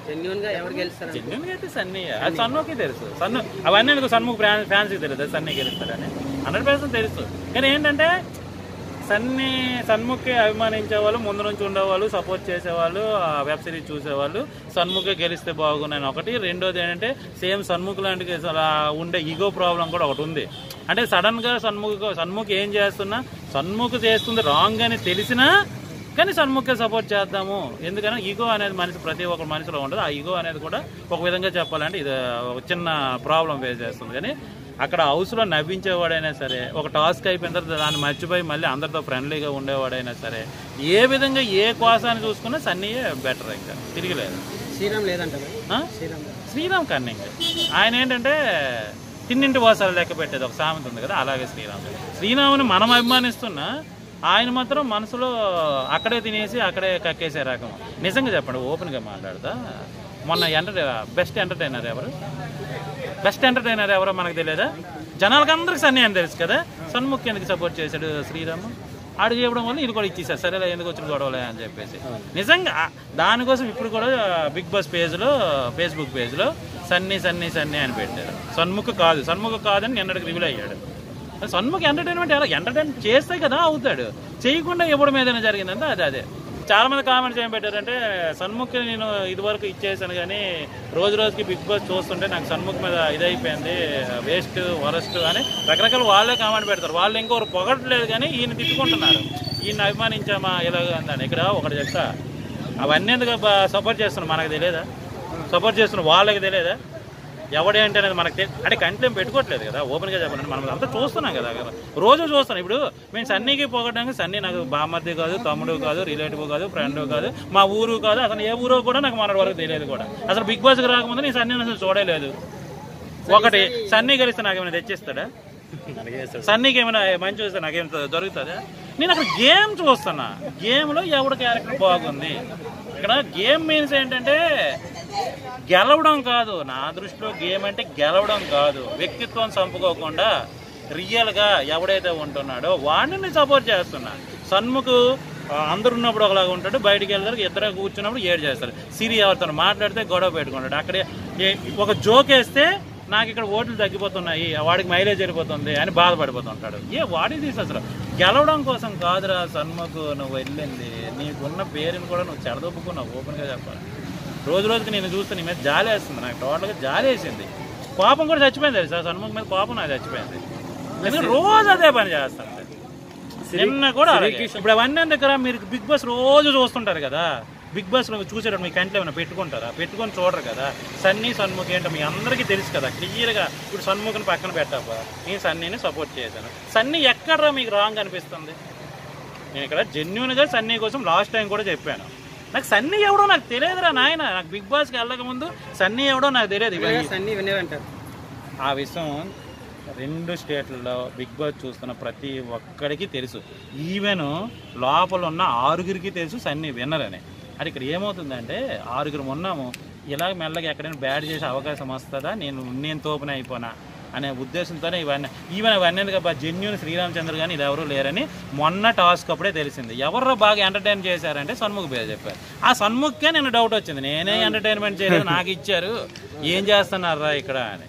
Genuine గా అయితే సన్నీ, అది సన్నుకి తెలుసు. అవన్నీ ఎందుకు సన్ముఖ్ ఫ్యాన్స్కి తెలుసు సన్నీ గెలుస్తాడని 100% తెలుసు. కానీ ఏంటంటే సన్ముఖ్కి అభిమానించే వాళ్ళు, ముందు నుంచి ఉండేవాళ్ళు, సపోర్ట్ చేసేవాళ్ళు, వెబ్ సిరీస్ చూసేవాళ్ళు సన్ముఖే గెలిస్తే బాగున్నాయని ఒకటి. రెండోది ఏంటంటే సేమ్ సన్ముఖ్ లాంటి అలా ఉండే ఈగో ప్రాబ్లం కూడా ఒకటి ఉంది. అంటే సడన్గా సన్ముఖ్ ఏం చేస్తున్నా సన్ముఖ్ చేస్తుంది రాంగ్ అని తెలిసినా కానీ సన్ముఖ్కే సపోర్ట్ చేద్దాము. ఎందుకంటే ఈగో అనేది ప్రతి ఒక్క మనిషిలో ఉండదు. ఆ ఈగో అనేది కూడా ఒక విధంగా చెప్పాలంటే ఇది ఒక చిన్న ప్రాబ్లం ఫేస్ చేస్తుంది. కానీ అక్కడ హౌస్లో నవ్వించేవాడైనా సరే, ఒక టాస్క్ అయిపోయిన తర్వాత దాన్ని మర్చిపోయి మళ్ళీ అందరితో ఫ్రెండ్లీగా ఉండేవాడైనా సరే, ఏ విధంగా ఏ కోసాన్ని చూసుకున్నా సన్నీయే బెటర్. ఇంకా తిరిగిలేదు. శ్రీరామ్ కన్నింగ్ ఆయన ఏంటంటే తిన్నింటి వాసాలు లెక్క పెట్టేది ఒక సామెత ఉంది కదా, అలాగే శ్రీరాముని మనం అభిమానిస్తున్నా ఆయన మాత్రం మనసులో అక్కడే తినేసి అక్కడే కక్కేసే రకం. నిజంగా చెప్పండి, ఓపెన్గా మాట్లాడతా. మొన్న బెస్ట్ ఎంటర్టైనర్ ఎవరో మనకు తెలియదా? జనాలకు అందరికి సన్నీ అని తెలుసు కదా. సన్ముఖ్ ఎందుకు సపోర్ట్ చేశాడు శ్రీరామ్? ఆడు చేయడం వల్ల ఇది కూడా ఇచ్చేసారు. సరేలే ఎందుకు వచ్చిన గొడవలే అని చెప్పేసి. నిజంగా దానికోసం ఇప్పుడు కూడా బిగ్ బాస్ ఫేస్బుక్ పేజ్లో సన్నీ అని పెట్టారు. సన్ముఖ్ కాదని నిన్నటికి రివీల్ అయ్యాడు. సన్ముఖ్ ఎంటర్టైన్మెంట్ చేస్తే కదా అవుతాడు, చేయకుండా ఇవ్వడం ఏదైనా జరిగిందంటే అదే. చాలా మంది కామెంట్స్ ఏం పెట్టారంటే సన్ముఖ్ నేను ఇదివరకు ఇచ్చేసాను కానీ రోజుకి బిగ్ బాస్ చూస్తుంటే నాకు సన్ముఖ్ మీద ఇదైపోయింది, వేస్ట్ వరస్ట్ అని రకరకాల వాళ్ళే కామెంట్ పెడతారు. వాళ్ళు ఇంకొకరు పొగట్లేదు కానీ ఈయన తిట్టుకుంటున్నారు. ఈయన అభిమానించామా ఇలాగ అందని. ఇక్కడ ఒకటి చెప్తా, అవన్నీ ఎందుకు సపోర్ట్ చేస్తున్నాం మనకు తెలియదా? సపోర్ట్ చేస్తున్నాం వాళ్ళకి తెలియదా? ఎవడేంటి అనేది మనకు అంటే కంటెంట్ పెట్టుకోవట్లేదు కదా. ఓపెన్గా చెప్పాలంటే మనం అంతా చూస్తున్నాం కదా, రోజు చూస్తున్నాం. ఇప్పుడు మేము సన్నీకి పోగొట్టడానికి సన్నీ నాకు బామర్ది కాదు, తమ్ముడు కాదు, రిలేటివ్ కాదు, ఫ్రెండ్ కాదు, మా ఊరు కాదు, అసలు ఏ ఊరో కూడా నాకు మన వరకు తెలియదు కూడా. అసలు బిగ్ బాస్కి రాకముందు నేను సన్నీని అసలు చూడలేదు. ఒకటి సన్నీ కలిస్తే నాకేమైనా తెచ్చిస్తాడా? సన్నీకి ఏమైనా మంచి చూస్తే నాకేమైనా దొరుకుతుందా? నేను అక్కడ గేమ్ చూస్తున్నా. గేమ్లో ఎవడ క్యారెక్టర్ బాగుంది. ఇక్కడ గేమ్ మీన్స్ ఏంటంటే గెలవడం కాదు. నా దృష్టిలో గేమ్ అంటే గెలవడం కాదు, వ్యక్తిత్వం చంపుకోకుండా రియల్గా ఎవడైతే ఉంటున్నాడో వాడిని సపోర్ట్ చేస్తున్నా. సన్ముఖ్ అందరు ఉన్నప్పుడు ఒకలాగా ఉంటాడు, బయటికి వెళ్తారు, ఇద్దరు కూర్చున్నప్పుడు ఏడు చేస్తారు. సిరి ఎవరితో మాట్లాడితే గొడవ పెట్టుకుంటాడు. అక్కడే ఒక జోక్ వేస్తే నాకు ఇక్కడ ఓట్లు తగ్గిపోతున్నాయి, వాడికి మైలేజ్ వెళ్ళిపోతుంది అని బాధపడిపోతుంటాడు. వాడికి తీసి అసలు గెలవడం కోసం కాదురా సన్ముఖ్ నువ్వు వెళ్ళింది. నీకున్న పేరుని కూడా నువ్వు చెడదొప్పుకున్నావు. ఓపెన్గా చెప్పాలి, రోజుకి నేను చూస్తే నీ మీద జాలి వేస్తుంది. నాకు టోటల్గా జాలి వేసింది. కోపం కూడా చచ్చిపోయింది తెలుసా, సన్ముఖ్ మీద కోపం నాకు చచ్చిపోయింది. ఎందుకంటే రోజు అదే పని చేస్తాను. నిన్న కూడా ఇప్పుడు అవన్నీ దగ్గర మీరు బిగ్ బాస్ రోజు చూస్తుంటారు కదా, బిగ్ బాస్లో చూసేటప్పుడు మీ కంట్లో ఏమైనా పెట్టుకుంటారా? పెట్టుకొని చూడరు కదా. సన్ముఖ్ ఏంటో మీ అందరికీ తెలుసు కదా క్లియర్గా. ఇప్పుడు సన్ముఖ్ని పక్కన పెట్టాపా, నేను సన్నీని సపోర్ట్ చేశాను. సన్నీ ఎక్కడరా మీకు రాంగ్ అనిపిస్తుంది? నేను ఇక్కడ జెన్యున్గా సన్నీ కోసం లాస్ట్ టైం కూడా చెప్పాను. నాకు సన్నీ ఎవడో నాకు తెలియదురా నాయన. నాకు బిగ్ బాస్కి వెళ్ళక ముందు సన్నీ ఎవడో నాకు తెలియదు. ఆ విషయం 2 స్టేట్లలో బిగ్ బాస్ చూస్తున్న ప్రతి ఒక్కడికి తెలుసు. ఈవెన్ లోపల ఉన్న 6గురికి తెలుసు సన్నీ విన్నర్ అని. అది ఇక్కడ ఏమవుతుందంటే 6గురు ఉన్నాము, ఇలాగ మెల్లగా ఎక్కడైనా బ్యాడ్ చేసే అవకాశం వస్తుందా, నేను తోపున అయిపోనా అనే ఉద్దేశంతోనే అవన్నీ ఎందుకు జెన్యున్ శ్రీరామచంద్ర కానీ ఇది ఎవరు లేరని మొన్న టాస్క్ అప్పుడే తెలిసింది. ఎవరు బాగా ఎంటర్టైన్ చేశారంటే సన్ముఖ్ పేరు చెప్పారు. ఆ సన్ముఖ్కే నేను డౌట్ వచ్చింది, నేనే ఎంటర్టైన్మెంట్ చేయలేదు, నాకు ఇచ్చారు, ఏం చేస్తున్నారా ఇక్కడ అని.